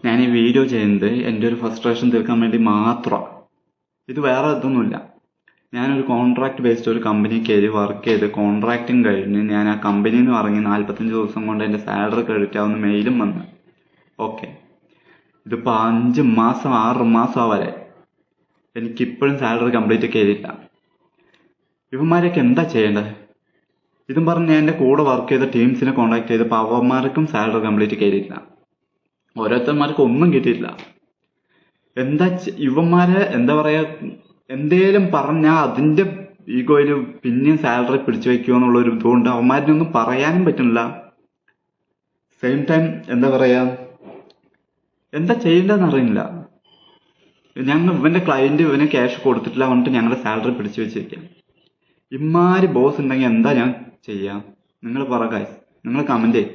ഞാൻ ഈ വീഡിയോ ചെയ്യുന്നത് എൻ്റെ ഒരു ഫ്രസ്ട്രേഷൻ തീർക്കാൻ വേണ്ടി മാത്രമാണ്. ഇത് വേറെ ഇതൊന്നുമില്ല. ഞാനൊരു കോൺട്രാക്ട് ബേസ്ഡ് ഒരു കമ്പനി കയറി വർക്ക് ചെയ്ത് കോൺട്രാക്റ്റും കഴിഞ്ഞ് ഞാൻ ആ കമ്പനിയിൽ നിന്ന് ഇറങ്ങി 45 ദിവസം കൊണ്ട് എൻ്റെ സാലറി ക്രെഡിറ്റ് ആവുന്ന മെയിലും വന്ന്. ഓക്കെ, ഇതിപ്പോൾ 5 മാസം 6 മാസം വരെ എനിക്കിപ്പോഴും സാലറി കംപ്ലീറ്റ് കയറിയില്ല. ഇവന്മാരൊക്കെ എന്താ ചെയ്യേണ്ടത്? ഇതും പറഞ്ഞ് ഞാൻ എൻ്റെ കൂടെ വർക്ക് ചെയ്ത ടീംസിനെ കോൺടാക്ട് ചെയ്തപ്പോൾ അവന്മാർക്കും സാലറി കംപ്ലീറ്റ് കയറിയില്ല. ഓരോരുത്തന്മാർക്ക് ഒന്നും കിട്ടിയില്ല. ഇവന്മാരെ എന്താ പറയാ, എന്തേലും പറഞ്ഞാൽ അതിന്റെ ഈഗോയിൽ പിന്നെയും സാലറി പിടിച്ചു വെക്കുക എന്നുള്ളൊരു ഇതുകൊണ്ട് അവന്മാരിനൊന്നും പറയാനും പറ്റുന്നില്ല. സെയിം ടൈം എന്താ പറയാ, എന്താ ചെയ്യേണ്ടതെന്ന് അറിയില്ല. ഇവന്റെ ക്ലയന്റ് ഇവന് ക്യാഷ് കൊടുത്തിട്ടില്ല പറഞ്ഞിട്ട് ഞങ്ങളുടെ സാലറി പിടിച്ചു വെച്ചിരിക്കാം. ഇമാര് ബോസ് ഉണ്ടെങ്കിൽ എന്താ ഞാൻ ചെയ്യാം? നിങ്ങൾ പറ ഗൈസ്, നിങ്ങൾ കമന്റ് ചെയ്യും.